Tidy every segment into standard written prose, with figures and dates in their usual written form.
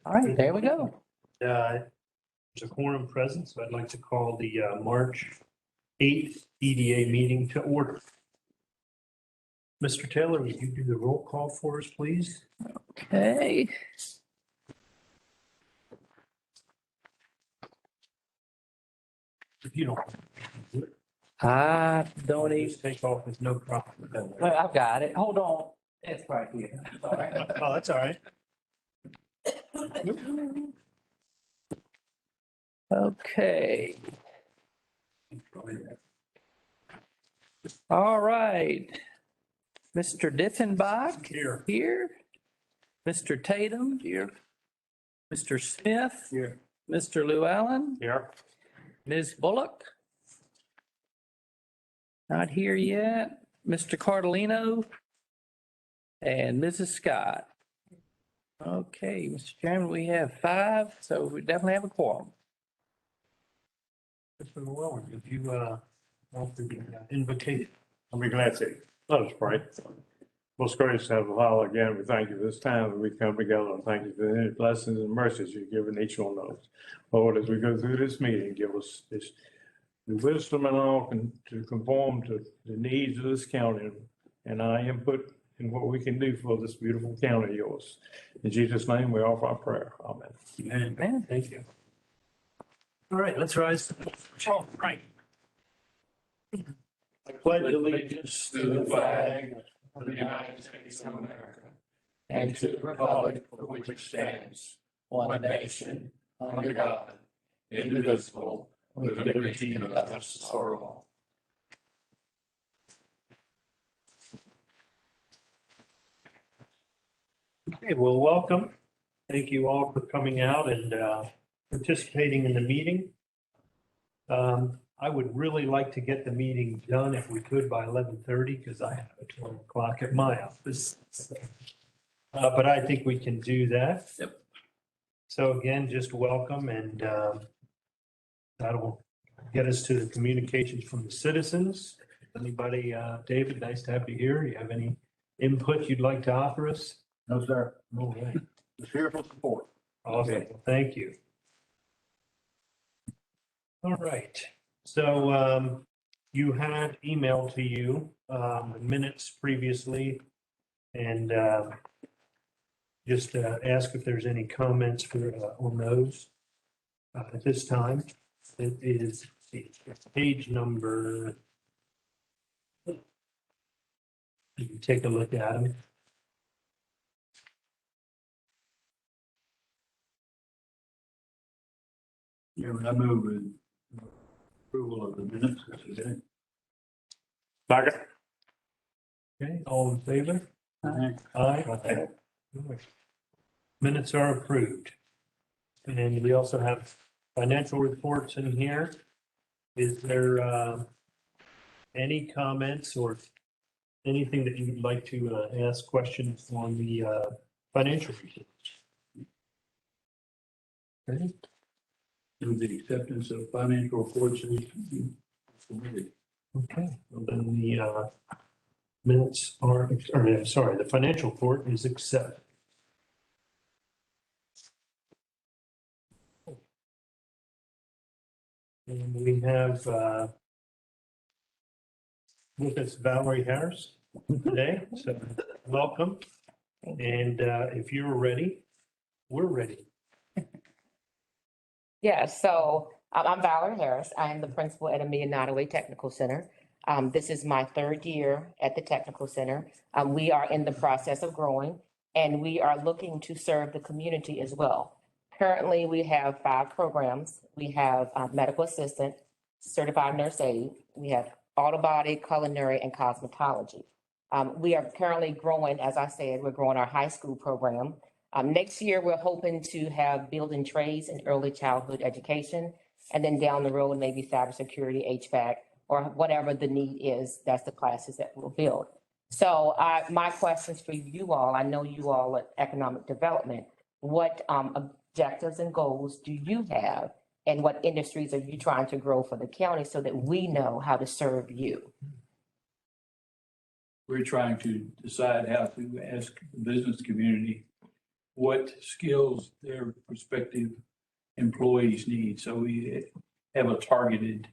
All right, there we go. There's a quorum present, so I'd like to call the March 8th EDA meeting to order. Mr. Taylor, would you do the roll call for us, please? Okay. If you don't. I don't even, Just take off, there's no problem. well, I've got it. Hold on. It's right here. All right. Oh, that's all right. Okay. All right. Mr. Diffenbach Here. here. Mr. Tatum here. Mr. Smith. Here. Mr. Llewellyn. Here. Ms. Bullock. Not here yet. Mr. Cardellino. And Mrs. Scott. Okay, Mr. Chairman, we have 5, so we definitely have a quorum. Mr. Llewellyn, if you want the invitation. I'll be glad to. Let us pray. Most gracious Heavenly Father, again, we thank you for this time that we come together, and thank you for the blessings and mercies you've given each one of us. Lord, as we go through this meeting, give us this the wisdom and all to conform to the needs of this county and our input in what we can do for this beautiful county of yours. In Jesus' name, we offer our prayer. Amen. Amen. Thank you. All right, let's rise. Oh, right. I pledge allegiance to the flag of the United States of America and to the republic for which it stands, one nation, under God, indivisible, with liberty and justice for all. Okay, well, welcome. Thank you all for coming out and participating in the meeting. I would really like to get the meeting done if we could by 11:30 because I have a 12 o'clock at my office. But I think we can do that. Yep. So again, just welcome and that'll get us to the communications from the citizens. Anybody, David, nice to have you here. You have any input you'd like to offer us? No, sir. All right. Just here for support. Awesome. Thank you. All right. So you had emailed to you the minutes previously and just ask if there's any comments for on those at this time. It is page number. You can take a look at them. Yeah, I move with approval of the minutes today. Second. Okay, all in favor? Aye. Aye. Minutes are approved. And we also have financial reports in here. Is there any comments or anything that you would like to ask questions on the financial reports? Okay. Do the acceptance of financial reports is submitted. Okay, well, then the minutes are, or I'm sorry, the financial report is accepted. And we have with us Valerie Harris today, so welcome. And if you're ready, we're ready. Yes, so I'm Valerie Harris. I am the principal at Amelia Technical Center. This is my 3rd year at the Technical Center. We are in the process of growing and we are looking to serve the community as well. Currently, we have 5 programs. We have medical assistant, certified nurse aide. We have auto body, culinary, and cosmetology. We are currently growing, as I said, we're growing our high school program. Next year, we're hoping to have building trades and early childhood education. And then down the road, maybe cybersecurity, HVAC, or whatever the need is, that's the classes that we'll build. So my questions for you all, I know you all at economic development, what objectives and goals do you have? And what industries are you trying to grow for the county so that we know how to serve you? We're trying to decide how to ask the business community what skills their prospective employees need. So we have a targeted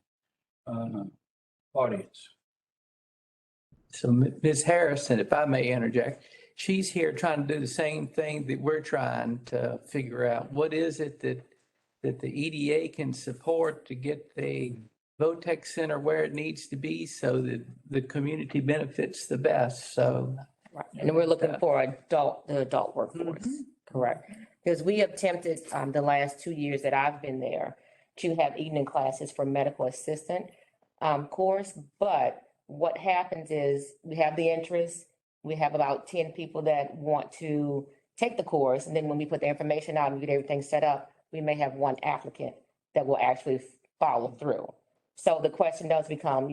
audience. So Ms. Harrison, if I may interject, she's here trying to do the same thing that we're trying to figure out. What is it that the EDA can support to get the VOTEC Center where it needs to be so that the community benefits the best? So Right. And we're looking for the adult workforce, correct? Because we attempted, the last 2 years that I've been there to have evening classes for medical assistant, course. But what happens is we have the interest, we have about 10 people that want to take the course. And then when we put the information out and get everything set up, we may have one applicant that will actually follow through. So the question does become,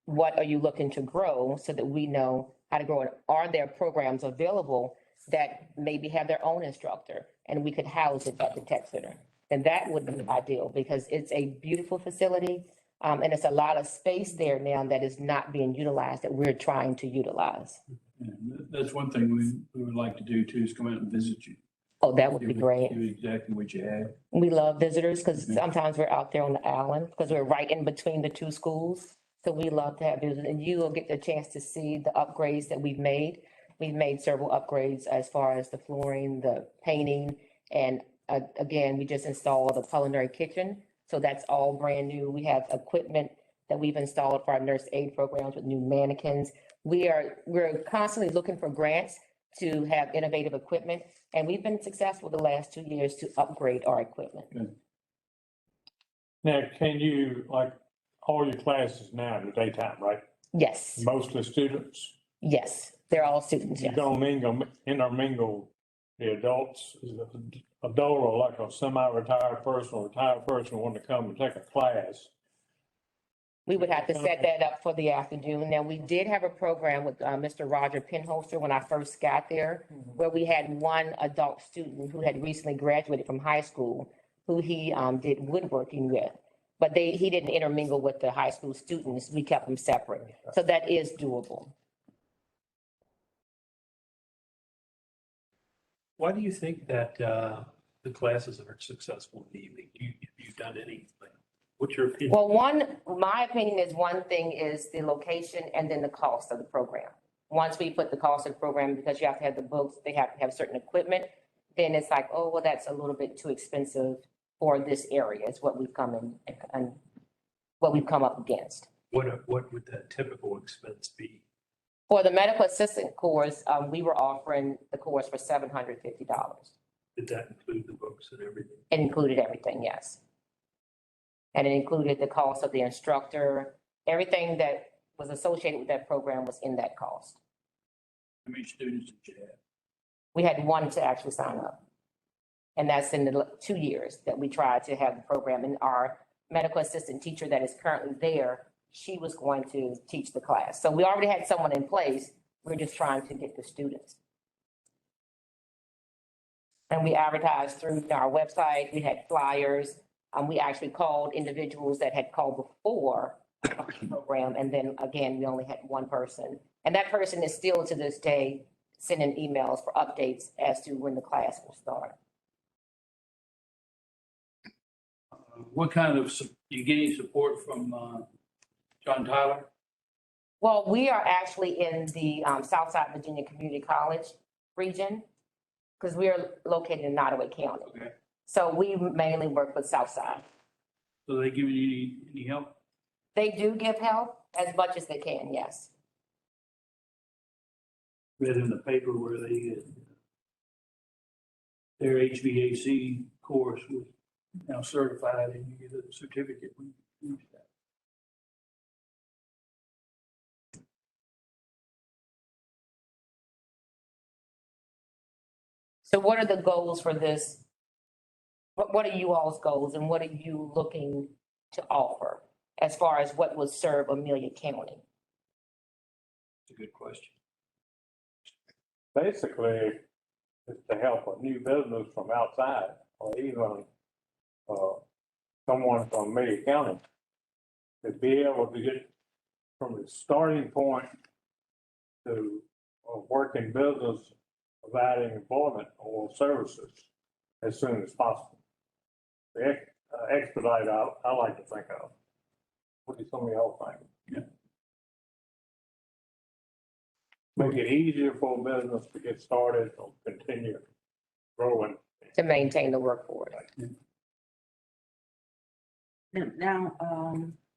what are you looking to grow so that we know how to grow it? Are there programs available that maybe have their own instructor and we could house it at the tech center? And that would be ideal because it's a beautiful facility. And it's a lot of space there now that is not being utilized that we're trying to utilize. And that's one thing we would like to do too, is come out and visit you. Oh, that would be great. Do exactly what you have. We love visitors because sometimes we're out there on the island because we're right in between the two schools. So we love to have visitors and you will get the chance to see the upgrades that we've made. We've made several upgrades as far as the flooring, the painting, and again, we just installed a culinary kitchen. So that's all brand new. We have equipment that we've installed for our nurse aid programs with new mannequins. We're constantly looking for grants to have innovative equipment, and we've been successful the last 2 years to upgrade our equipment. Now, can you, like, all your classes now in the daytime, right? Yes, Mostly students? yes, they're all students, You yes. don't intermingle the adults, adult or like a semi-retired person or retired person wanting to come and take a class. We would have to set that up for the afternoon. Now, we did have a program with Mr. Roger Penholster when I first got there, where we had one adult student who had recently graduated from high school, who he did woodworking with. But he didn't intermingle with the high school students. We kept them separate. So that is doable. Why do you think that the classes are successful in the evening? Have you done anything? What's your opinion? Well, my opinion is one thing is the location and then the cost of the program. Once we put the cost of the program, because you have to have the books, they have to have certain equipment, then it's like, oh, well, that's a little bit too expensive for this area is what we've come in and what we've come up against. What would that typical expense be? For the medical assistant course, we were offering the course for $750. Did that include the books and everything? It included everything, yes. And it included the cost of the instructor. Everything that was associated with that program was in that cost. How many students did you have? We had one to actually sign up. And that's in the 2 years that we tried to have the program. And our medical assistant teacher that is currently there, she was going to teach the class. So we already had someone in place. We're just trying to get the students. And we advertised through our website. We had flyers. We actually called individuals that had called before the program. And then again, we only had one person. And that person is still to this day sending emails for updates as to when the class will start. What kind of, you get any support from John Tyler? Well, we are actually in the Southside Virginia Community College region because we are located in Nottaway County. Okay. So we mainly work with Southside. So they giving you any help? They do give help as much as they can, yes. Read in the paper where they get their HVAC course was now certified and you get a certificate when you use that. So what are the goals for this? What are you all's goals and what are you looking to offer as far as what will serve Amelia County? It's a good question. Basically, it's to help a new business from outside or even someone from Amelia County to be able to get from the starting point to a working business providing employment or services as soon as possible. The expedite, I like to think of. What do some of y'all think? Yeah. Make it easier for a business to get started or continue growing. To maintain the workforce. Now,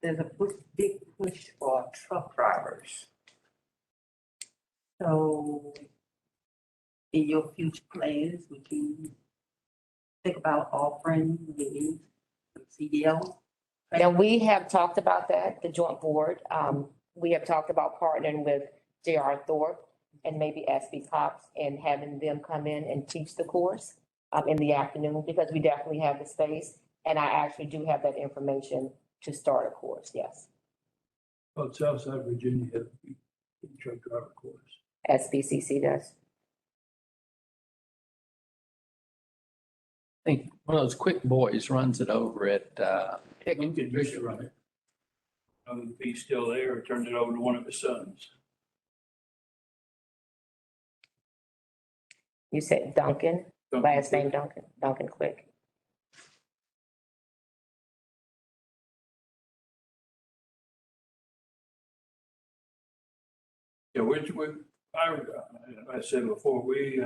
there's a big push for truck drivers. So in your future plans, would you think about offering maybe some CDL? Now, we have talked about that, the joint board. We have talked about partnering with J.R. Thorpe and maybe SB Cox and having them come in and teach the course in the afternoon, because we definitely have the space. And I actually do have that information to start a course, yes. Well, Southside Virginia has a truck driver course. SBCC does. I think one of those quick boys runs it over at, Lincoln used to run it. If he's still there, turned it over to one of his sons. You said Duncan, last name Duncan, Duncan Quick. Yeah, I said before, we're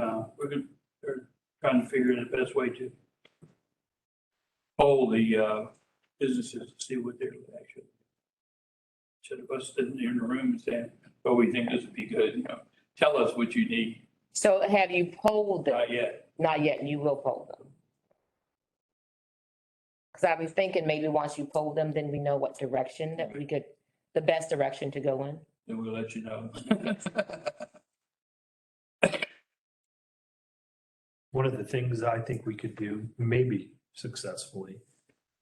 trying to figure the best way to poll the businesses to see what their reaction. Instead of us sitting there in the room and saying, oh, we think this would be good, you know, tell us what you need. So have you polled them? Not yet. Not yet, you will poll them. Because I was thinking maybe once you poll them, then we know what direction that we could, the best direction to go in. Then we'll let you know. One of the things I think we could do, maybe successfully,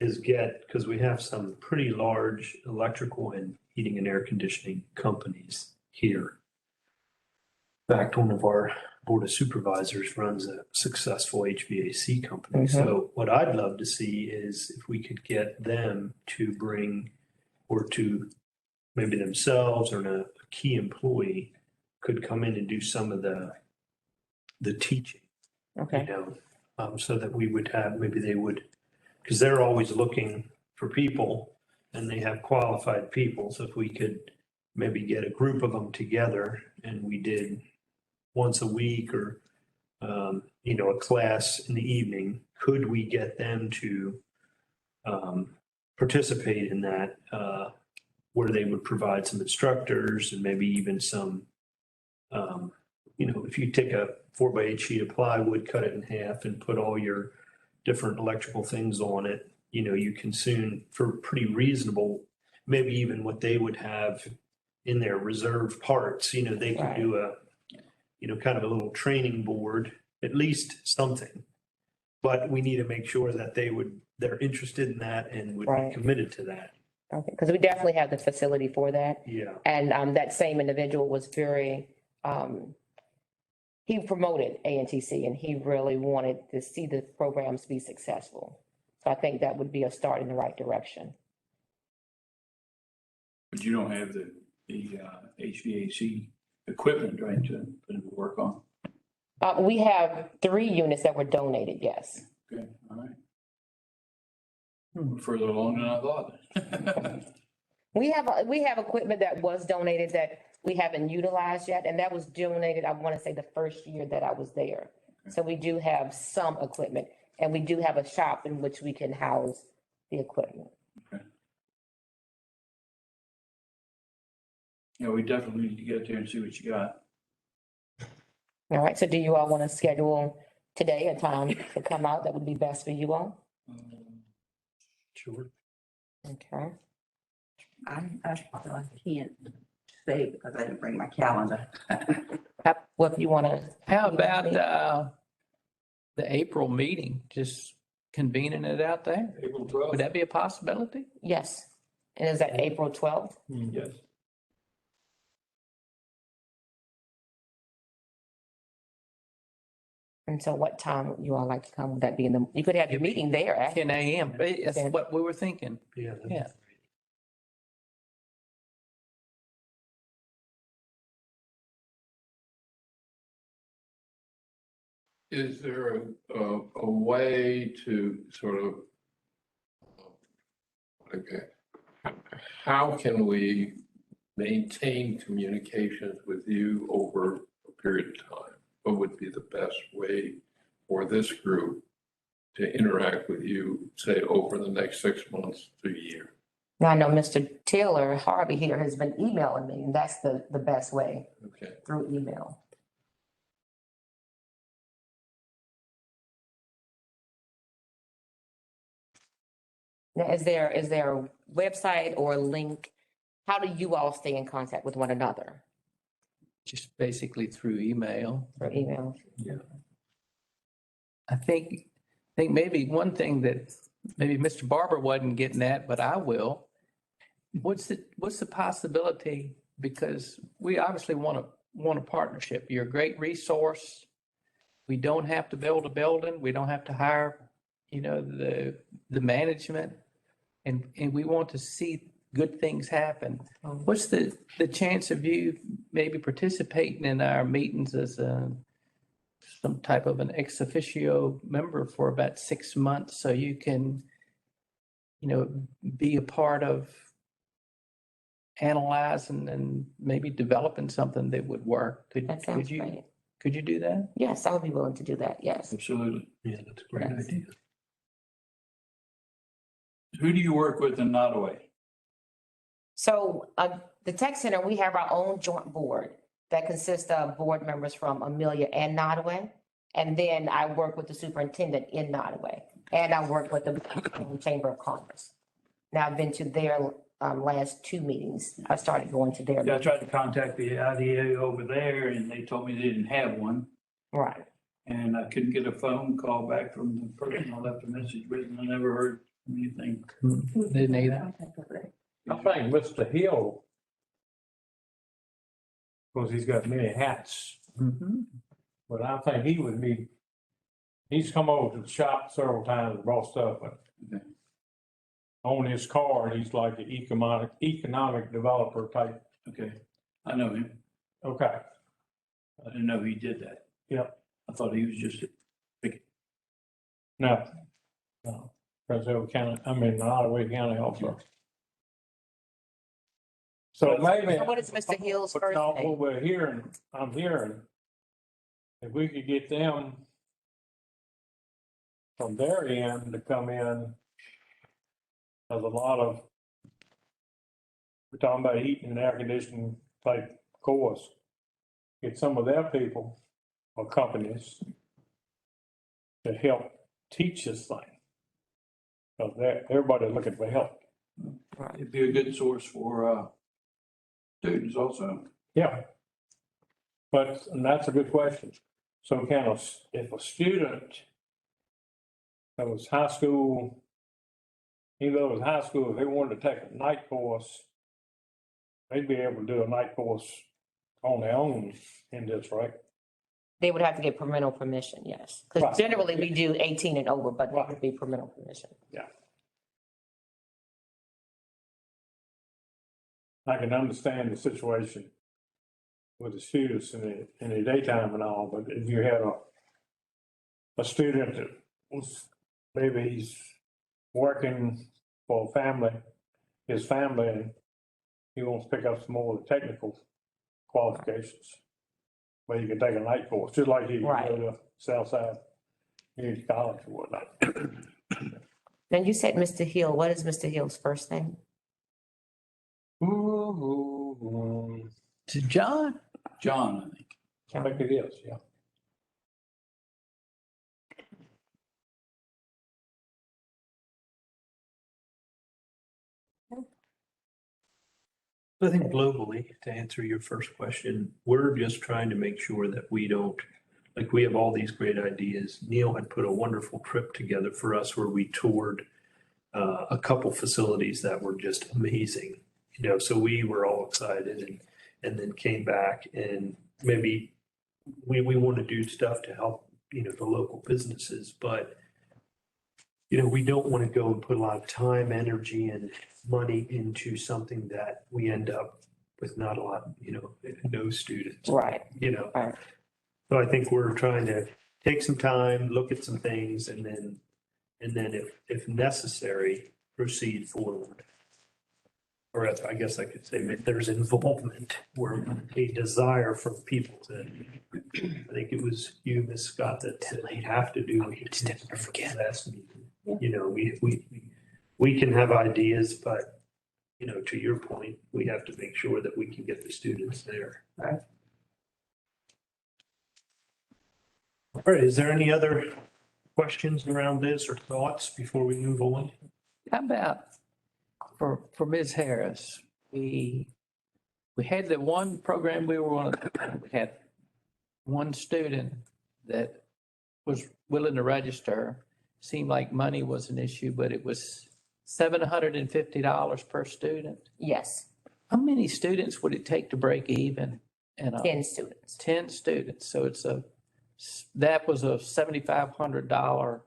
is because we have some pretty large electrical and heating and air conditioning companies here. In fact, one of our board of supervisors runs a successful HVAC company. So what I'd love to see is if we could get them to bring, or to maybe themselves or a key employee could come in and do some of the teaching. Okay. You know, so that we would have, maybe they would, because they're always looking for people and they have qualified people. So if we could maybe get a group of them together and we did once a week or, you know, a class in the evening, could we get them to participate in that, where they would provide some instructors and maybe even some, you know, if you take a 4x8 sheet of plywood, cut it in half and put all your different electrical things on it, you know, you can soon, for pretty reasonable, maybe even what they would have in their reserve parts, you know, they could do a, you know, kind of a little training board, at least something. But we need to make sure that they're interested in that and would be committed to that. Okay, because we definitely have the facility for that. Yeah. And that same individual was very, he promoted ANTC and he really wanted to see the programs be successful. So I think that would be a start in the right direction. But you don't have the HVAC equipment, right, to put them to work on? We have 3 units that were donated, yes. Okay, all right. We're further along than I thought. We have equipment that was donated that we haven't utilized yet, and that was donated, I want to say, the first year that I was there. So we do have some equipment, and we do have a shop in which we can house the equipment. Okay. Yeah, we definitely need to get there and see what you got. All right, so do you all want to schedule today a time to come out that would be best for you all? Sure. Okay. I can't say because I didn't bring my calendar. What if you want to? How about the April meeting, just convening it out there? April 12th? Would that be a possibility? Yes. And is that April 12th? Yes. And so what time would you all like to come? Would that be you could have your meeting there, actually. 10 a.m. That's what we were thinking. Yeah. Yeah. Is there a way to sort of, okay, how can we maintain communications with you over a period of time? What would be the best way for this group to interact with you, say, over the next 6 months to a year? Now, I know Mr. Taylor Harvey here has been emailing me, and that's the best way, Okay. through email. Now, is there a website or a link? How do you all stay in contact with one another Just basically through email. for email? I think maybe one thing that maybe Mr. Barber wasn't getting at, but I will. What's the possibility? Because we obviously want a partnership. You're a great resource. We don't have to build a building. We don't have to hire, the management. And we want to see good things happen. What's the chance of you maybe participating in our meetings as some type of an ex officio member for about 6 months so you can, be a part of analyzing and maybe developing something that would work? That sounds great. Could you do that? Yes, I would be willing to do that, yes. Absolutely. Yeah, that's a great Yes. idea. Who do you work with in Nottaway? So the tech center, we have our own joint board that consists of board members from Amelia and Nottaway. And then I work with the superintendent in Nottaway, and I work with the Chamber of Commerce. Now, I've been to their last 2 meetings. I started going to their. Yeah, I tried to contact the IDA over there and they told me they didn't have one. Right. And I couldn't get a phone call back from the person I left a message with, and I never heard anything. Didn't either. I think Mr. Hill, because he's got many hats, Mhm. but I think he would be, he's come over to the shop several times and brought stuff, but Okay. on his card, he's like the economic developer type. Okay, I know him. Okay, I didn't know he did that. Yep. I thought he was just, no, Prince Edward County, Nottaway County also. So maybe. So what is Mr. Hill's But first no, name? what I'm hearing, if we could get them from their end to come in, there's a lot of, we're talking about heating and air conditioning type course. Get some of their people or companies to help teach this thing. Because everybody's looking for help. it'd be a good source for students also. Yeah. But, and that's a good question. So if a student that was high school, even though it was high school, if they wanted to take a night course, they'd be able to do a night course on their own in this, right? They would have to get parental permission, yes. Right. Because generally we do 18 and over, but that would be parental permission. I can understand the situation with the students in the daytime and all, but if you had a student that was, maybe he's working for a family, his family, and he wants to pick up some more of the technical qualifications, where you can take a night course, just like you can go to Southside Community College or whatnot. Then you said Mr. Hill. What is Mr. Hill's first name? To John? John, I think. I think it is, yeah. I think globally, to answer your first question, we're just trying to make sure that we don't, like, we have all these great ideas. Neil had put a wonderful trip together for us where we toured a couple facilities that were just amazing. So we were all excited and then came back and maybe we want to do stuff to help, the local businesses, but we don't want to go and put a lot of time, energy and money into something that we end up with not a lot, no students. Right. So Right. I think we're trying to take some time, look at some things, and then if necessary, proceed forward. Or I guess I could say if there's involvement or a desire from people to, I think it was you, Ms. Scott, that said they have to do what you did never forget last meeting. You know, we can have ideas, but, you know, to your point, we have to make sure that we can get the students there. Right. All right, is there any other questions around this or thoughts before we move on? How about for Ms. Harris, we had the one program we had one student that was willing to register. Seemed like money was an issue, but it was $750 per student. Yes, How many students would it take to break even? 10 students. 10 students. So that was a $7,500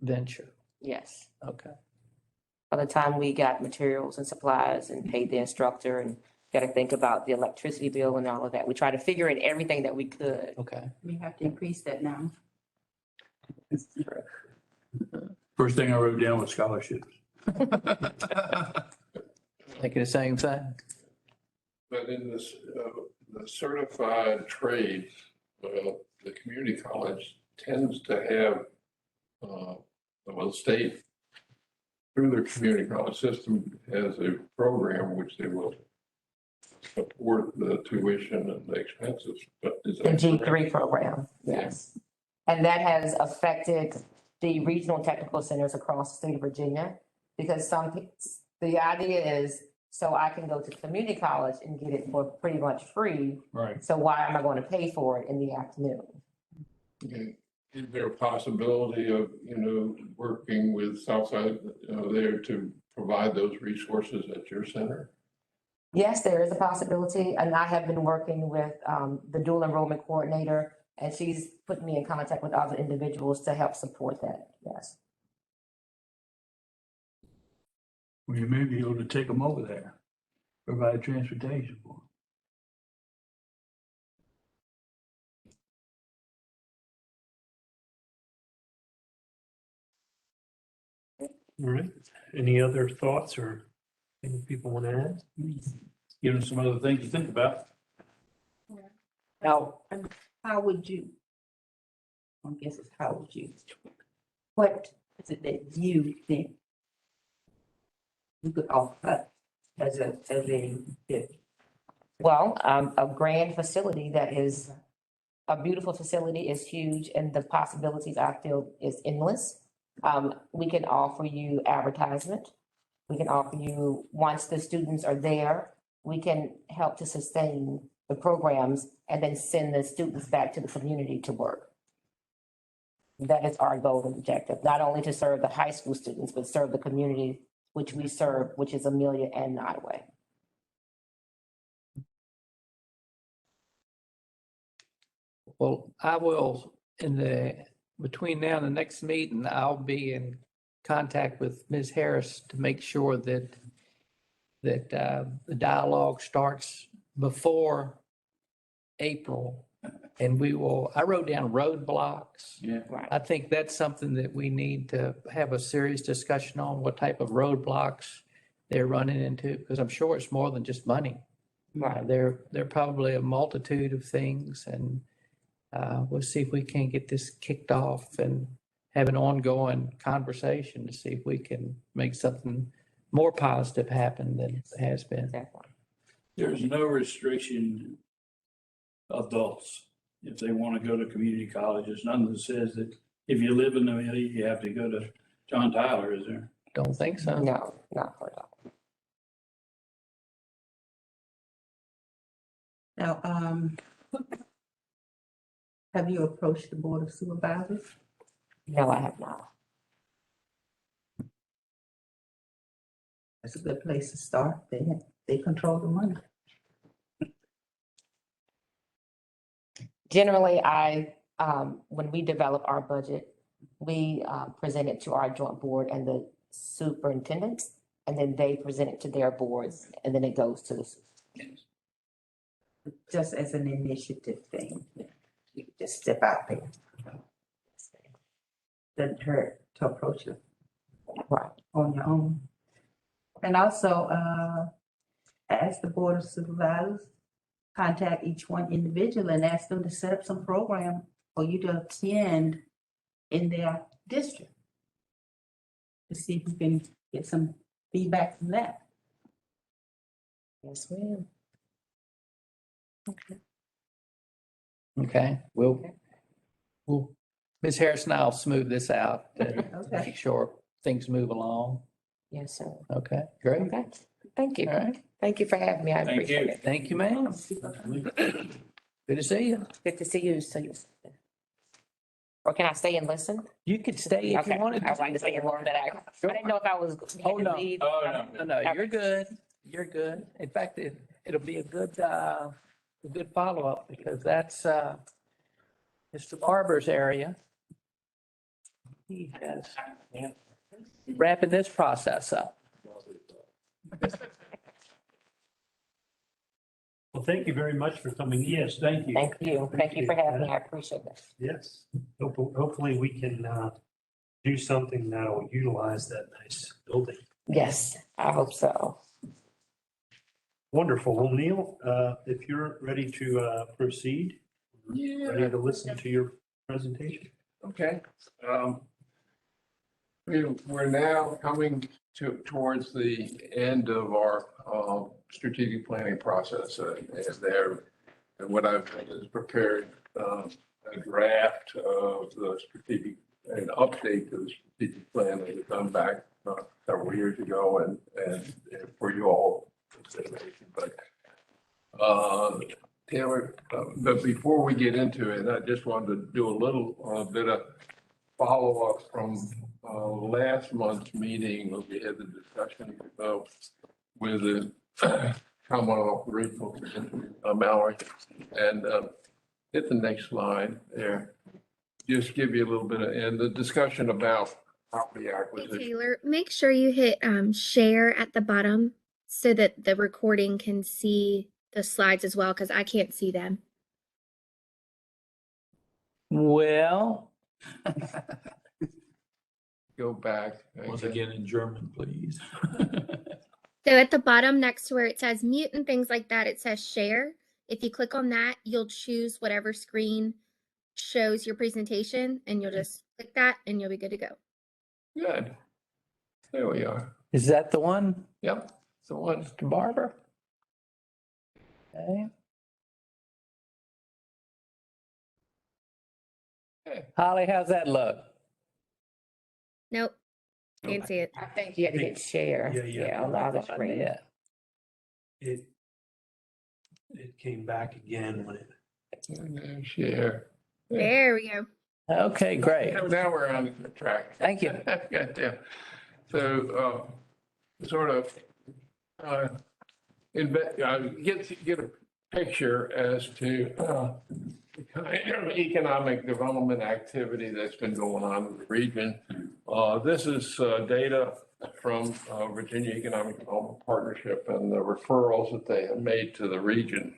venture. Yes. Okay. By the time we got materials and supplies and paid the instructor and got to think about the electricity bill and all of that, we tried to figure in everything that we could. Okay. We have to increase that now. First thing I wrote down was scholarships. Thinking the same thing. But in this, the certified trades, the community college tends to have, well, the state, through their community college system, has a program which they will support the tuition and the expenses, but is The that correct? G3 program, yes. And that has affected the regional technical centers across the state of Virginia because the idea is so I can go to community college and get it for pretty much free. Right. So why am I going to pay for it in the afternoon? Okay. Is there a possibility of, working with Southside there to provide those resources at your center? Yes, there is a possibility, and I have been working with the dual enrollment coordinator, and she's put me in contact with other individuals to help support that, yes. Well, you may be able to take them over there, provide transportation for them. All right, any other thoughts or anything people want to add? Give them some other things to think about. Now, how would you? I guess it's how would you? What is it that you think you could offer as a gift? Well, a grand facility that is a beautiful facility is huge, and the possibilities I feel is endless. We can offer you advertisement. We can offer you, once the students are there, we can help to sustain the programs and then send the students back to the community to work. That is our goal and objective, not only to serve the high school students, but serve the community which we serve, which is Amelia and Nottoway. Well, I will, between now and the next meeting, I'll be in contact with Ms. Harris to make sure that the dialogue starts before April. And I wrote down roadblocks. Yeah. Right. I think that's something that we need to have a serious discussion on, what type of roadblocks they're running into, because I'm sure it's more than just money. Right. There are probably a multitude of things, and we'll see if we can get this kicked off and have an ongoing conversation to see if we can make something more positive happen than it has been. Exactly. There's no restriction adults if they want to go to community colleges. Nothing that says that if you live in Amelia, you have to go to John Tyler, is there? Don't think so. No, not for all. Now, have you approached the Board of Supervisors? No, I have not. That's a good place to start. They control the money. Generally, when we develop our budget, we present it to our joint board and the superintendents, and then they present it to their boards, and then it goes to the. Just as an initiative thing. You just step out there. doesn't hurt to approach it Right. on your own. And also, ask the Board of Supervisors, contact each one individually and ask them to set up some program for you to attend in their district. To see if you can get some feedback from that. Yes, ma'am. Okay, we'll, Ms. Harris and I'll smooth this out and Okay. make sure things move along. Yes, sir. Okay, great. Okay, thank you. All right. Thank you for having me. I Thank appreciate you. it. Thank you, ma'am. Good to see you. Good to see you. So you. Or can I stay and listen? You could stay if you Okay, wanted I would like to stay and learn that. I didn't know if I was. Oh, no. leave. Oh, no. No, you're good. You're good. In fact, it'll be a good follow-up because that's, Mr. Barber's area. He has wrapping this process up. Well, thank you very much for coming in. Yes, thank you. Thank you. Thank you for having me. I appreciate it. Yes, hopefully we can do something that'll utilize that nice building. Yes, I hope so. Wonderful. Well, Neil, if you're ready to proceed, ready to listen to your presentation. Okay. We're now coming towards the end of our strategic planning process. And what I've done is prepared a draft of the strategic, an update to the strategic plan that was done back several years ago and for you all consideration. But Taylor, but before we get into it, I just wanted to do a little bit of follow-up from last month's meeting when we had the discussion with the Commonwealth Regional Commission, Mallory. And hit the next slide there. Just give you a little bit of, and the discussion about property Hey, acquisition. Taylor, make sure you hit share at the bottom so that the recording can see the slides as well, because I can't see them. Well, Go back. Once again in German, please. So at the bottom next to where it says mute and things like that, it says share. If you click on that, you'll choose whatever screen shows your presentation and you'll just click that and you'll be good to go. Good. There we are. is that the one, Yep, the one. Mr. Barber? Okay. Holly, how's that look? Nope, can't see it. I think you had to hit share. Yeah. On the other screen. Yeah. It came back again when it. Share. There we go. Okay, great. Now we're on the track. Thank you. Goddamn. So, sort of, get a picture as to the kind of economic development activity that's been going on in the region. This is data from Virginia Economic Development Partnership and the referrals that they have made to the region.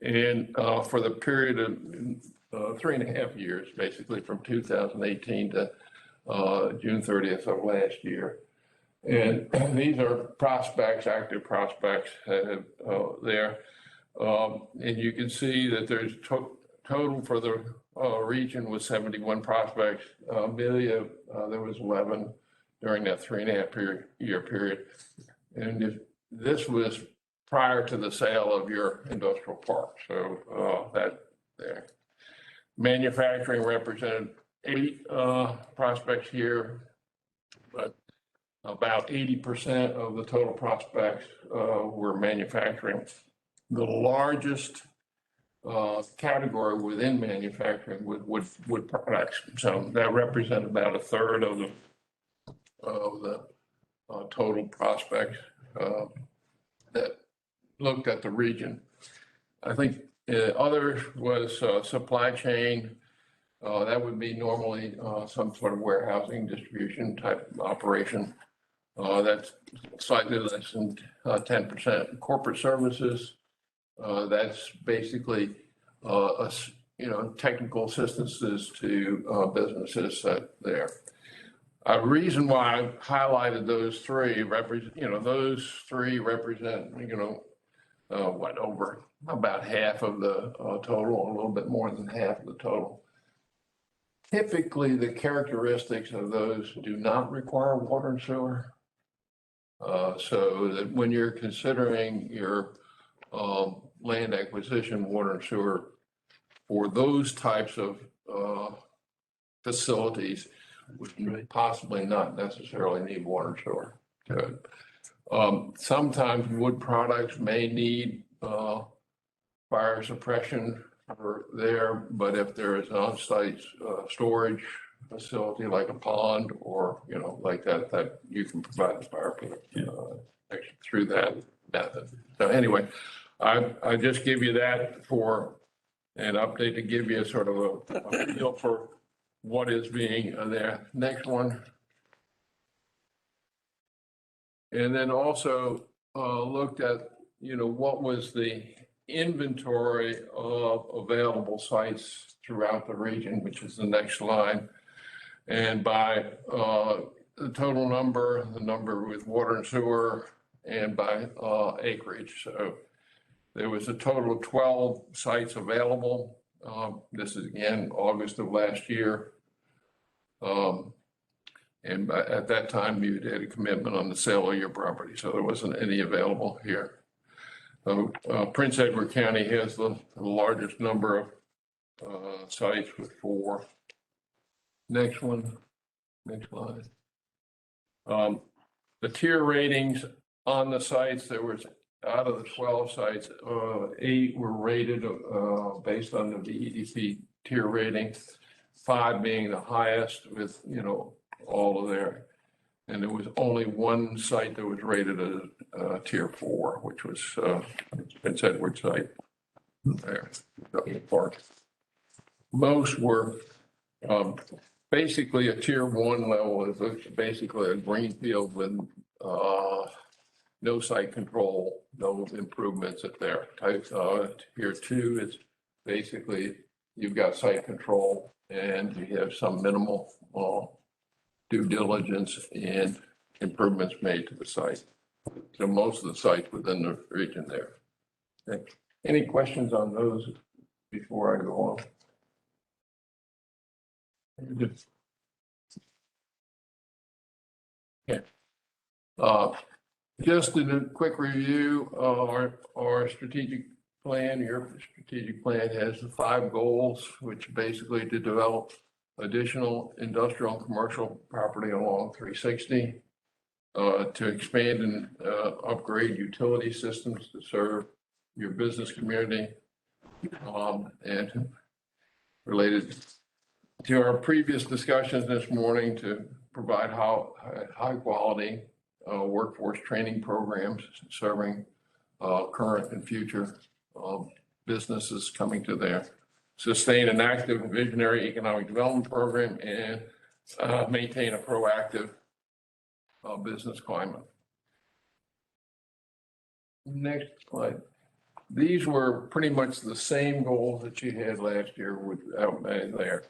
And for the period of 3.5 years, basically from 2018 to June 30th of last year. And these are prospects, active prospects there. And you can see that there's total for the region was 71 prospects. Amelia, there was 11 during that 3.5 year period. And this was prior to the sale of your industrial park. So that there. Manufacturing represented 8 prospects here, but about 80% of the total prospects were manufacturing. The largest category within manufacturing wood products. So that represented about 1/3 of the total prospects that looked at the region. I think other was supply chain. That would be normally some sort of warehousing distribution type operation. That's slightly less than 10%. Corporate services, that's basically technical assistances to businesses that there. A reason why I highlighted those three those three represent, over about half of the total, a little bit more than half of the total. Typically, the characteristics of those do not require water and sewer. So that when you're considering your land acquisition, water and sewer for those types of facilities would possibly not necessarily need water and sewer. Sometimes wood products may need fire suppression for there, but if there is an on-site storage facility like a pond or, like that you can provide the fire protection through that method. So anyway, I just give you that for an update to give you sort of a feel for what is being there. Next one. And then also looked at, what was the inventory of available sites throughout the region, which is the next line. And by the total number, the number with water and sewer, and by acreage. So there was a total of 12 sites available. This is again, August of last year. And at that time, you had a commitment on the sale of your property, so there wasn't any available here. Prince Edward County has the largest number of sites with 4. Next one, next slide. The tier ratings on the sites, there was out of the 12 sites, 8 were rated based on the VEDP tier rating, 5 being the highest with, all of there. And there was only 1 site that was rated as tier 4, which was Prince Edward site there, park. Most were basically a tier 1 level is basically a greenfield with no site control, no improvements at there. Tier 2 is basically you've got site control and you have some minimal due diligence and improvements made to the site. So most of the sites within the region there. Okay. Any questions on those before I go on? Yeah. Just in a quick review, our strategic plan, your strategic plan has 5 goals, which basically to develop additional industrial and commercial property along 360, to expand and upgrade utility systems to serve your business community, and related to our previous discussions this morning, to provide high quality workforce training programs serving current and future businesses coming to there. Sustain an active visionary economic development program and maintain a proactive business climate. Next slide. These were pretty much the same goals that you had last year without many there.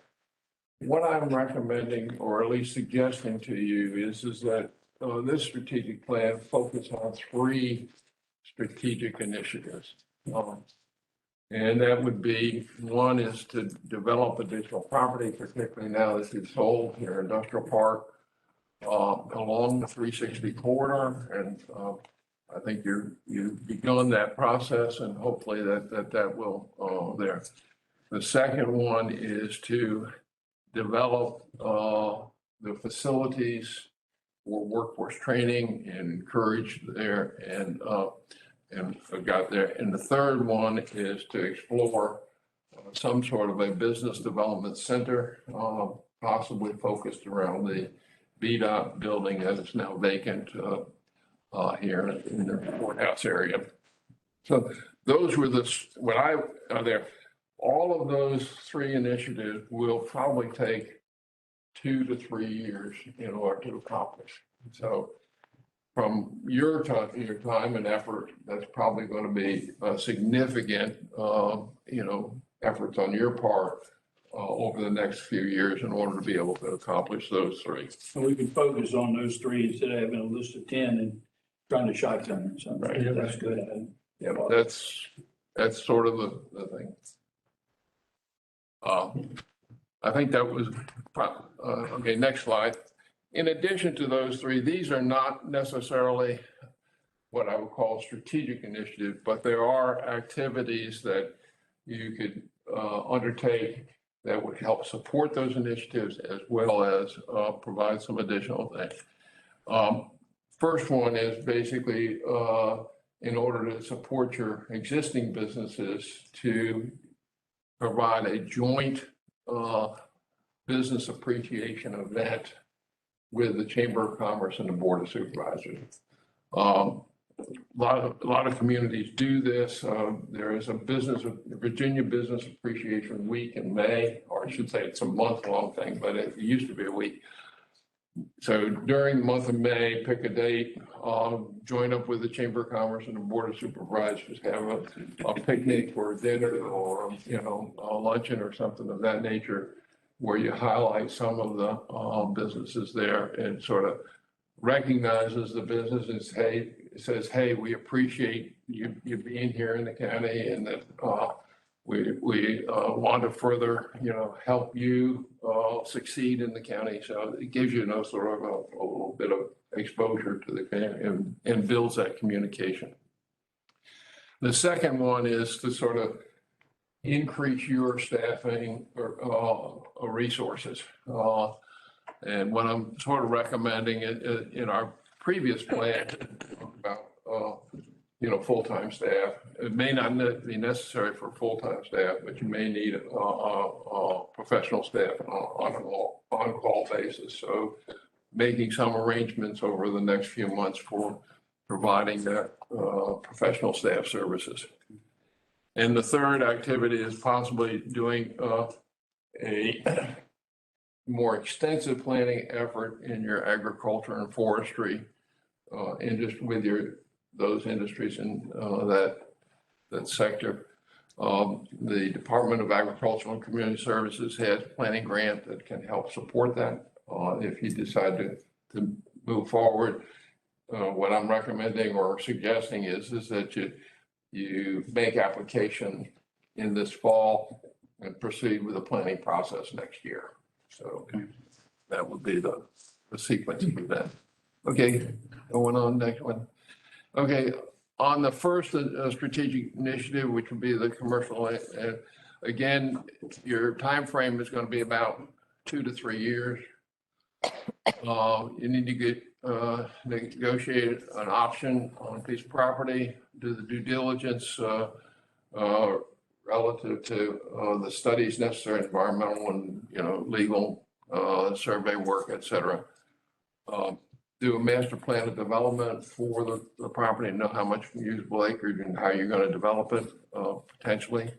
What I'm recommending, or at least suggesting to you, is that this strategic plan focus on 3 strategic initiatives. And that would be, 1 is to develop additional property, particularly now that you've sold your industrial park along the 360 corridor. And I think you've begun that process, and hopefully that will there. The second one is to develop the facilities for workforce training and encourage there and got there. And the third one is to explore some sort of a business development center, possibly focused around the VDOT building that is now vacant here in the courthouse area. So those were what I are there. All of those 3 initiatives will probably take 2 to 3 years in order to accomplish. So from your time and effort, that's probably going to be a significant, efforts on your part over the next few years in order to be able to accomplish those three. So we can focus on those three instead of having a list of 10 and trying to shotgun or something. Right. That's good. Yeah, that's sort of the thing. I think that was, okay, next slide. In addition to those three, these are not necessarily what I would call strategic initiatives, but there are activities that you could undertake that would help support those initiatives as well as provide some additional things. First one is basically in order to support your existing businesses to provide a joint business appreciation event with the Chamber of Commerce and the Board of Supervisors. A lot of communities do this. There is a Virginia Business Appreciation Week in May, or I should say it's a month-long thing, but it used to be a week. So during the month of May, pick a date, join up with the Chamber of Commerce and the Board of Supervisors, have a picnic or dinner or, a luncheon or something of that nature, where you highlight some of the businesses there and sort of recognizes the businesses. Says, hey, we appreciate you being here in the county, and that we want to further, help you succeed in the county. So it gives you sort of a little bit of exposure to the county and builds that communication. The second one is to sort of increase your staffing or resources. And what I'm sort of recommending in our previous plan about, full-time staff. It may not be necessary for full-time staff, but you may need professional staff on an on-call basis. So making some arrangements over the next few months for providing that professional staff services. And the third activity is possibly doing a more extensive planning effort in your agriculture and forestry industry with those industries in that sector. The Department of Agricultural and Community Services has a planning grant that can help support that if you decide to move forward. What I'm recommending or suggesting is that you make application in this fall and proceed with the planning process next year. So that would be the sequence of events. Okay, going on next one. Okay, on the first strategic initiative, which would be the commercial, again, your time frame is going to be about 2 to 3 years. You need to get negotiate an option on a piece of property, do the due diligence relative to the studies necessary, environmental and legal survey work, et cetera. Do a master plan of development for the property and know how much usable acreage and how you're going to develop it potentially.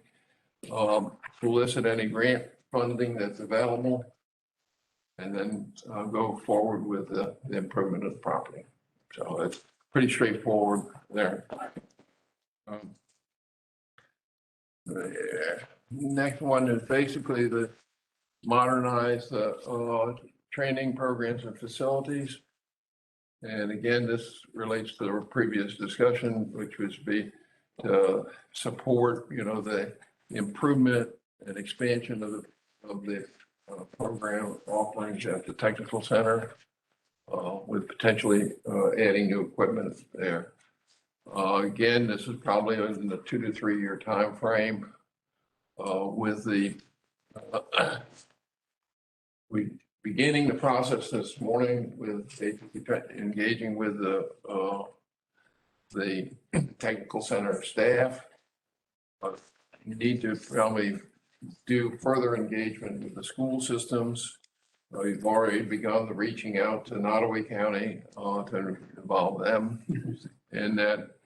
Solicit any grant funding that's available, and then go forward with the improvement of the property. So it's pretty straightforward there. Next one is basically the modernize the training programs and facilities. And again, this relates to the previous discussion, which was to support, the improvement and expansion of the program offerings at the technical center, with potentially adding new equipment there. Again, this is probably in the 2 to 3 year time frame. With the we beginning the process this morning with engaging with the technical center staff. You need to probably do further engagement with the school systems. We've already begun the reaching out to Nottaway County to involve them in that,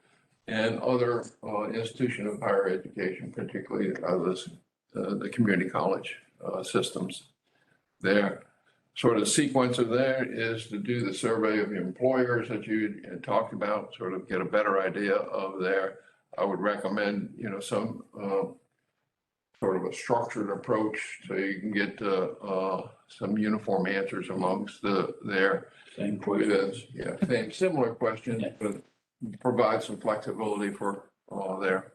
and other institution of higher education, particularly the community college systems there. Sort of sequence of there is to do the survey of employers that you had talked about, sort of get a better idea of there. I would recommend, some sort of a structured approach so you can get some uniform answers amongst there. Same questions. Yeah, same, similar questions, Yeah. but provide some flexibility for there.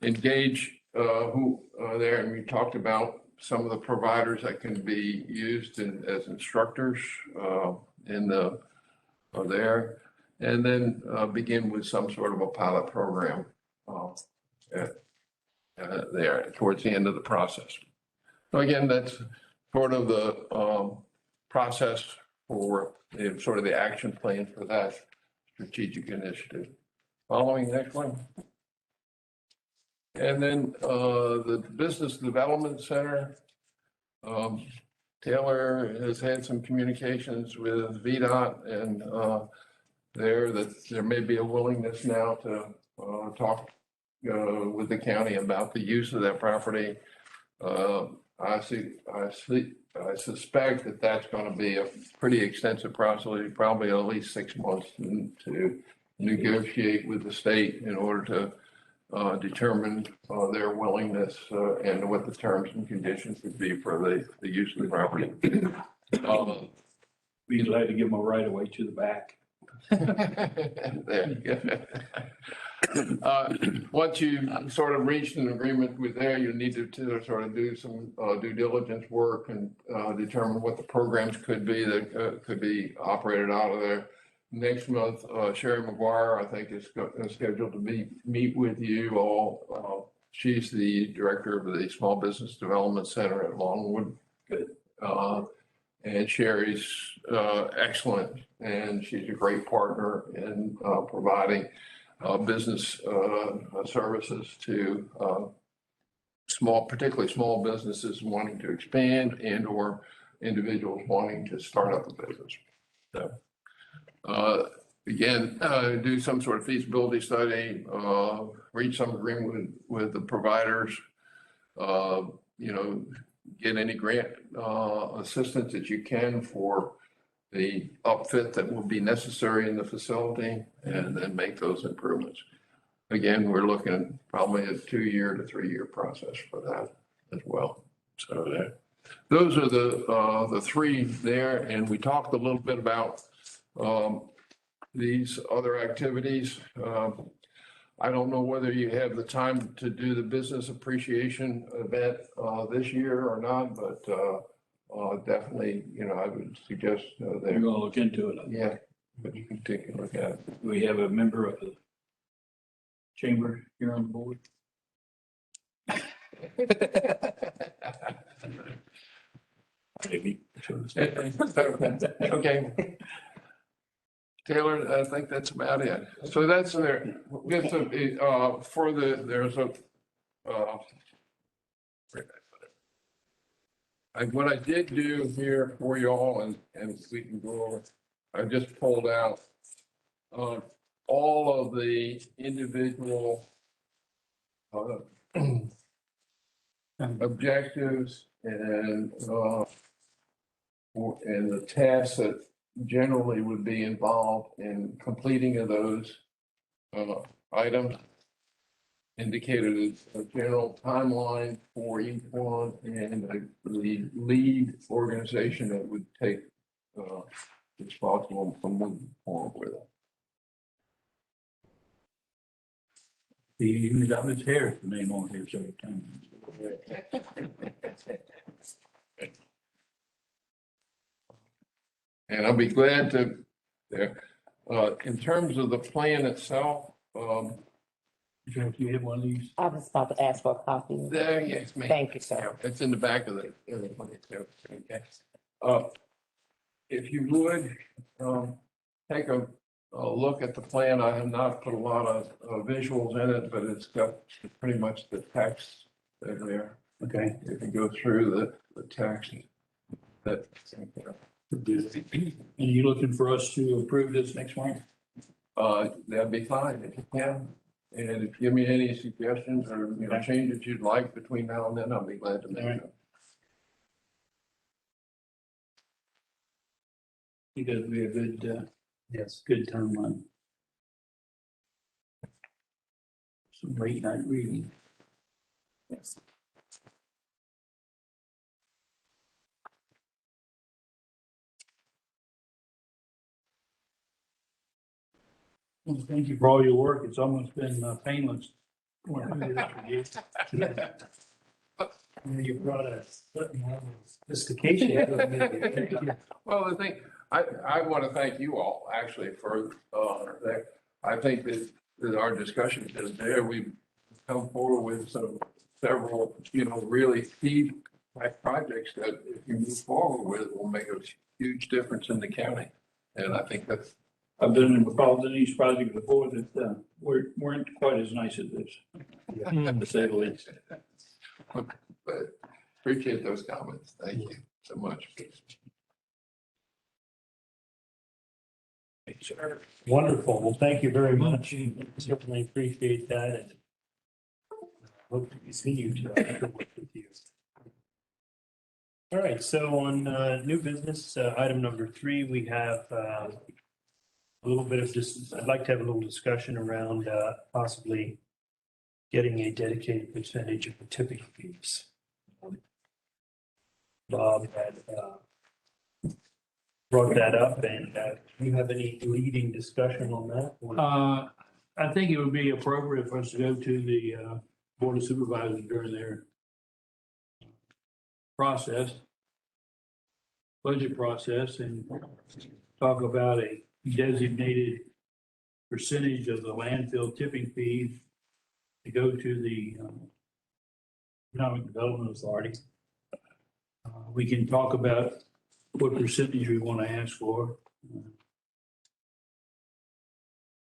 Engage who there, and we talked about some of the providers that can be used as instructors in the there. And then begin with some sort of a pilot program there towards the end of the process. So again, that's sort of the process for sort of the action plan for that strategic initiative. Following the next one. And then the Business Development Center. Taylor has had some communications with VDOT and there may be a willingness now to talk with the county about the use of that property. I suspect that that's going to be a pretty extensive process, probably at least 6 months to negotiate with the state in order to determine their willingness and what the terms and conditions would be for the use of the property. Be glad to give them a right of way to the back. There you go. Once you sort of reached an agreement with there, you need to sort of do some due diligence work and determine what the programs could be that could be operated out of there. Next month, Sherry McGuire, I think, is scheduled to meet with you all. She's the director of the Small Business Development Center at Longwood. Good. And Sherry's excellent, and she's a great partner in providing business services to particularly small businesses wanting to expand and or individuals wanting to start up a business. So. Again, do some sort of feasibility study, reach some agreement with the providers, get any grant assistance that you can for the upfit that will be necessary in the facility, and then make those improvements. Again, we're looking probably a 2-year to 3-year process for that as well. So those are the three there, and we talked a little bit about these other activities. I don't know whether you have the time to do the business appreciation event this year or not, but definitely, I would suggest We're there. gonna look into it. Yeah, but you can take a look at it. We have a member of the chamber here on the board. Maybe. Okay. Taylor, I think that's about it. So that's there. There's what I did do here for you all, and we can go over, I just pulled out all of the individual objectives and the tasks that generally would be involved in completing of those items. Indicated a general timeline for each one and the lead organization that would take responsible for moving forward with it. He even got his hair name on here several times. And I'll be glad to, in terms of the plan itself, Jack, you have one of these? I was about to ask for a copy. there, yes, ma'am. Thank you, sir. It's in the back of the. If you would, take a look at the plan. I have not put a lot of visuals in it, but it's got pretty much the text there. Okay. You can go through the text. That. And you looking for us to approve this next month? That'd be fine if you can. And if you give me any suggestions or, changes you'd like between now and then, I'll be glad to make them. I think that'd be a good, Yes. good timeline. Some late night reading. Well, thank you for all your work. It's almost been painless. You brought a certain level of sophistication. Well, the thing, I want to thank you all actually for, that. I think that our discussion is there. We've come forward with several, really key type projects that if you move forward with, will make a huge difference in the county. And I think that's, I've been involved in these projects before that weren't quite as nice as this, to say the least. but appreciate those comments. Thank you so much. Wonderful. Well, thank you very much. Certainly appreciate that. And hope to continue to work with you. All right, so on new business, item number 3, we have a little bit of this, I'd like to have a little discussion around possibly getting a dedicated percentage of the tipping fees. Bob had brought that up, and do you have any leading discussion on that? I think it would be appropriate for us to go to the Board of Supervisors during their budget process, and talk about a designated percentage of the landfill tipping fees to go to the Economic Development Authority. We can talk about what percentage we want to ask for.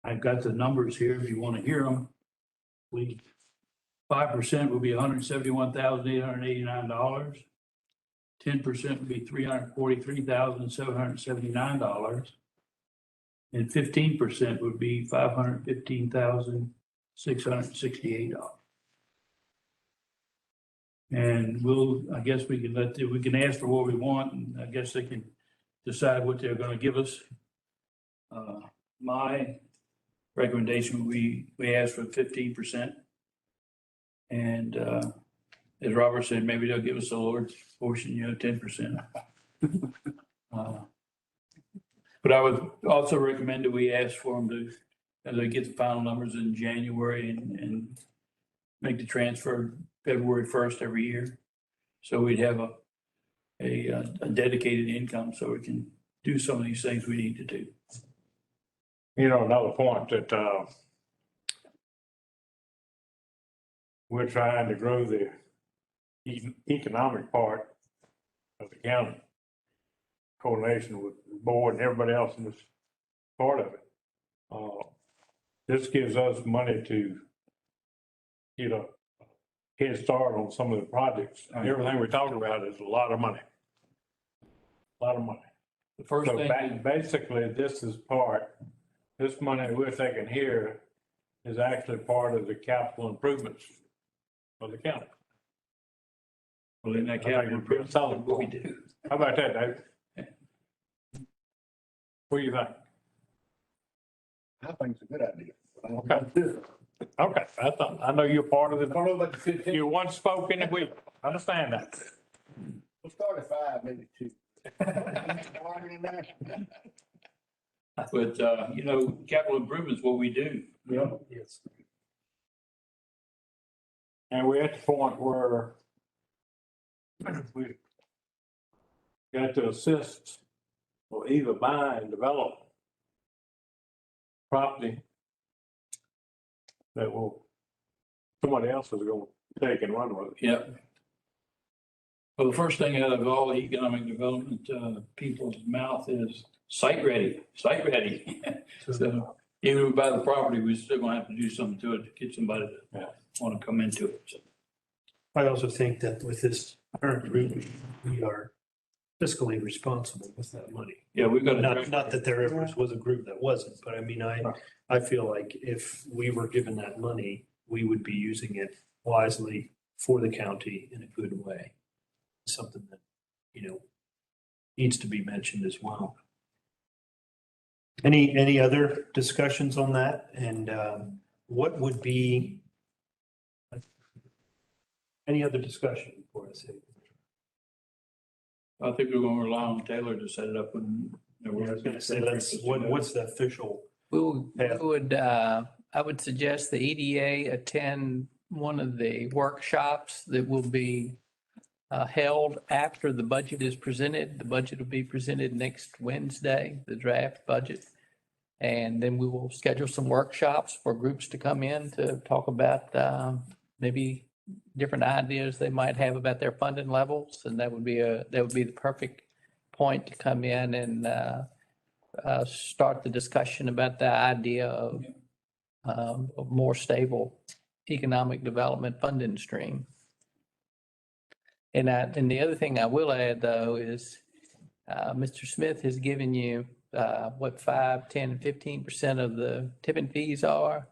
I've got the numbers here if you want to hear them. 5% would be $171,889. 10% would be $343,779. And 15% would be $515,668. And I guess we can ask for what we want, and I guess they can decide what they're gonna give us. My recommendation, we ask for 15%. And as Robert said, maybe they'll give us a lower portion, 10%. But I would also recommend that we ask for them to, as they get the final numbers in January, and make the transfer February 1st every year. So we'd have a dedicated income so we can do some of these things we need to do. Another point that we're trying to grow the economic part of the county, coordination with the board and everybody else in this part of it. This gives us money to, head start on some of the projects. Everything we're talking about is a lot of money. A lot of money. The first So thing, basically, this money we're taking here is actually part of the capital improvements of the county. well, in that capital improvement, what we do. How about that, Dave? What do you think? I think it's a good idea. Okay, I know you're part of I don't know about the 15. you're one spoke in the wheel. Understand that. We'll start at 5, maybe 2. But, capital improvement is what we do. Yeah. Yes. And we're at the point where we got to assist or either buy and develop property that somebody else is going to take and run with it. Yep. Well, the first thing out of all economic development people's mouth is site ready. So even if we buy the property, we're still gonna have to do something to it to get somebody to want to come into it. So, I also think that with this current group, we are fiscally responsible with that money. yeah, we've got Not that there ever was a group that wasn't, but I mean, I feel like if we were given that money, we would be using it wisely for the county in a good way. Something that, needs to be mentioned as well. Any other discussions on that? And what would be Any other discussion before I say? I think we're gonna rely on Taylor to set it up when. I was gonna say, what's the official? I would suggest the EDA attend one of the workshops that will be held after the budget is presented. The budget will be presented next Wednesday, the draft budget. And then we will schedule some workshops for groups to come in to talk about maybe different ideas they might have about their funding levels. And that would be the perfect point to come in and start the discussion about the idea of a more stable economic development funding stream. And the other thing I will add, though, is Mr. Smith has given you what 5, 10, 15% of the tipping fees are.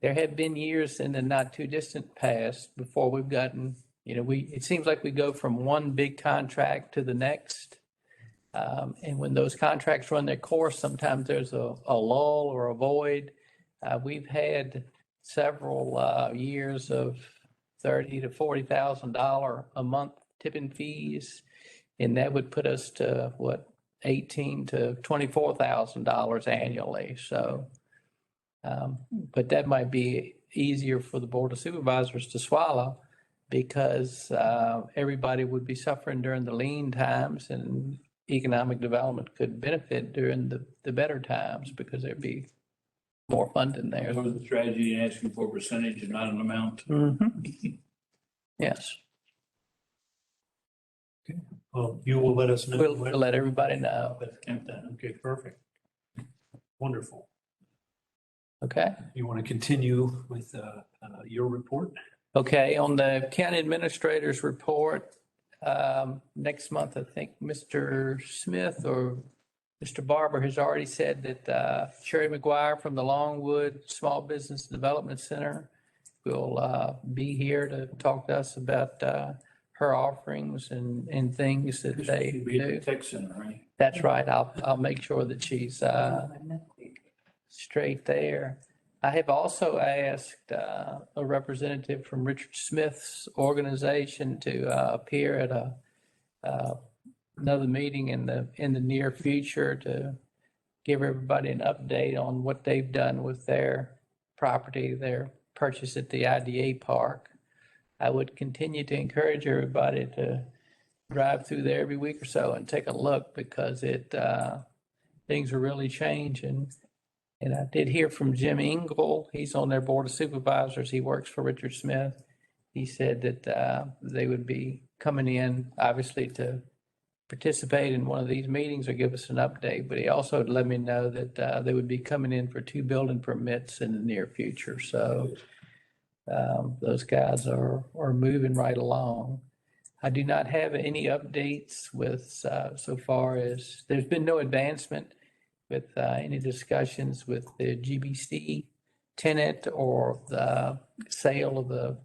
There have been years in the not too distant past before we've gotten, it seems like we go from one big contract to the next. And when those contracts run their course, sometimes there's a lull or a void. We've had several years of $30,000 to $40,000 a month tipping fees, and that would put us to what, $18,000 to $24,000 annually. So, but that might be easier for the Board of Supervisors to swallow because everybody would be suffering during the lean times, and economic development could benefit during the better times because there'd be more funding there. There's the strategy in asking for a percentage and not an amount. Mhm. Yes, Well, you will let us know. we'll let everybody know. Okay, perfect. Wonderful. Okay. You want to continue with your report? Okay, on the county administrator's report, next month, I think Mr. Smith or Mr. Barber has already said that Sherry McGuire from the Longwood Small Business Development Center will be here to talk to us about her offerings and things that they Should be at the do. tech center, right? That's right. I'll make sure that she's straight there. I have also asked a representative from Richard Smith's organization to appear at another meeting in the near future to give everybody an update on what they've done with their property, their purchase at the IDA park. I would continue to encourage everybody to drive through there every week or so and take a look because things are really changing. And I did hear from Jim Engel. He's on their board of supervisors. He works for Richard Smith. He said that they would be coming in, obviously, to participate in one of these meetings or give us an update. But he also let me know that they would be coming in for 2 building permits in the near future. So those guys are moving right along. I do not have any updates with so far as there's been no advancement with any discussions with the GBC tenant or the sale of the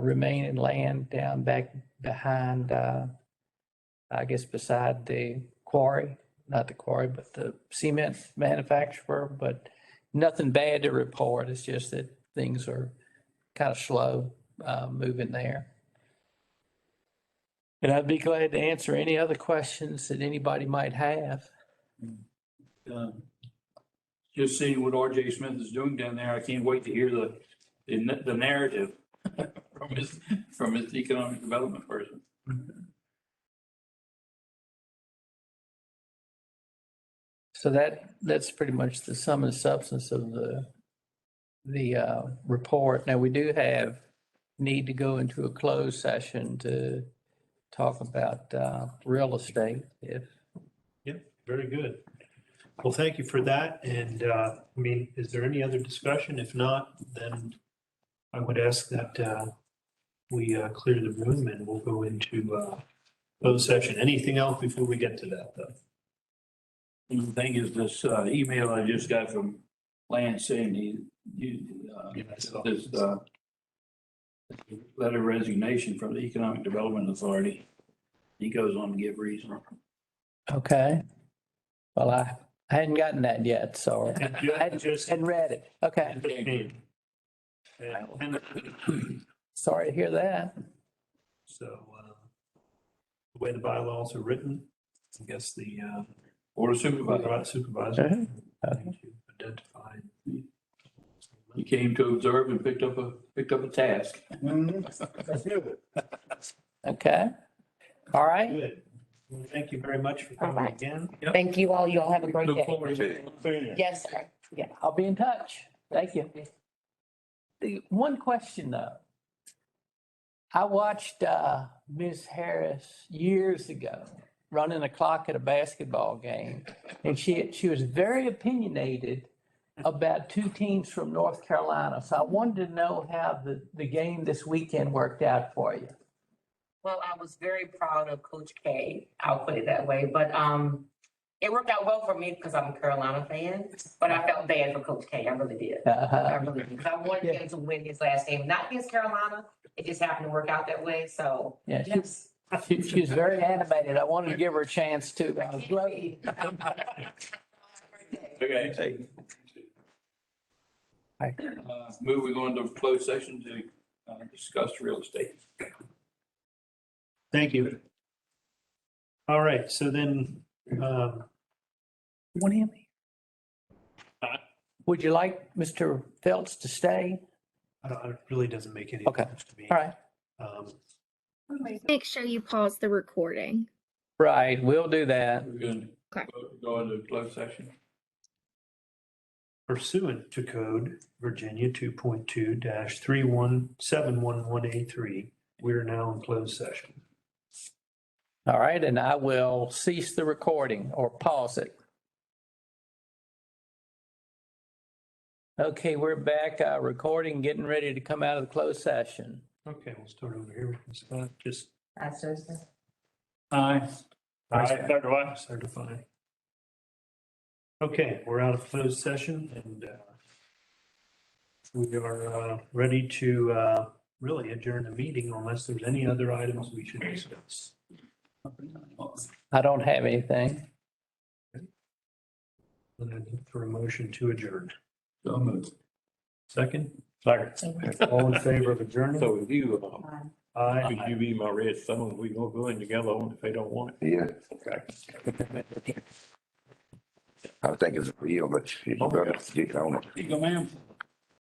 remaining land down back behind, I guess beside the quarry, not the quarry, but the cement manufacturer, but nothing bad to report. It's just that things are kind of slow moving there. And I'd be glad to answer any other questions that anybody might have. Just seeing what RJ Smith is doing down there, I can't wait to hear the narrative from his economic development person. So that's pretty much the sum and substance of the report. Now, we do need to go into a closed session to talk about real estate if. Yep, very good. Well, thank you for that. And is there any other discussion? If not, then I would ask that we clear the room and we'll go into closed session. Anything else before we get to that, though? And the thing is, this email I just got from Lance saying this letter of resignation from the Economic Development Authority. He goes on to give reason. Okay. Well, I hadn't gotten that yet, so I Just- hadn't read it. Okay. And Sorry to hear that. So the way the bylaws are written, I guess the Board of Supervisors. supervisor Uh-huh. need to identify. You came to observe and picked up a task. Okay. All right. Good. Well, thank you very much for All coming right. again. Thank you all. You all have a great Look day. forward to seeing you. Yes, sir. Yeah. I'll be in touch. Thank you. The one question though. I watched Ms. Harris years ago running a clock at a basketball game. And she was very opinionated about two teams from North Carolina. So I wanted to know how the game this weekend worked out for you. Well, I was very proud of Coach K. I'll put it that way. But it worked out well for me because I'm a Carolina fan. But I felt bad for Coach K. I really did. I really did. Because I wanted him to win his last game, not against Carolina. It just happened to work out that way. So Yeah, yes. she was very animated. I wanted to give her a chance to grow. Okay. Move, we go into closed session to discuss real estate. Thank you. All right, so then, Want him? Would you like Mr. Phelps to stay? it really doesn't make any Okay. difference to me. All right. Um, Make sure you pause the recording. Right, we'll do that. We're going to Okay. go into closed session. Pursuant to code Virginia 2.2-31711A3, we are now in closed session. All right, and I will cease the recording or pause it. Okay, we're back, recording, getting ready to come out of the closed session. Okay, we'll start over here with Scott, just Aye. certify. Okay, we're out of closed session and we are ready to really adjourn the meeting unless there's any other items we should discuss. I don't have anything. And I look for a motion to adjourn. So moved. Second? All in favor of adjournment? So if you, Aye. could you be my red phone? We gonna go in together on if they don't want it. Yeah, Okay. I think it's real, but you better, I don't know. You go, ma'am.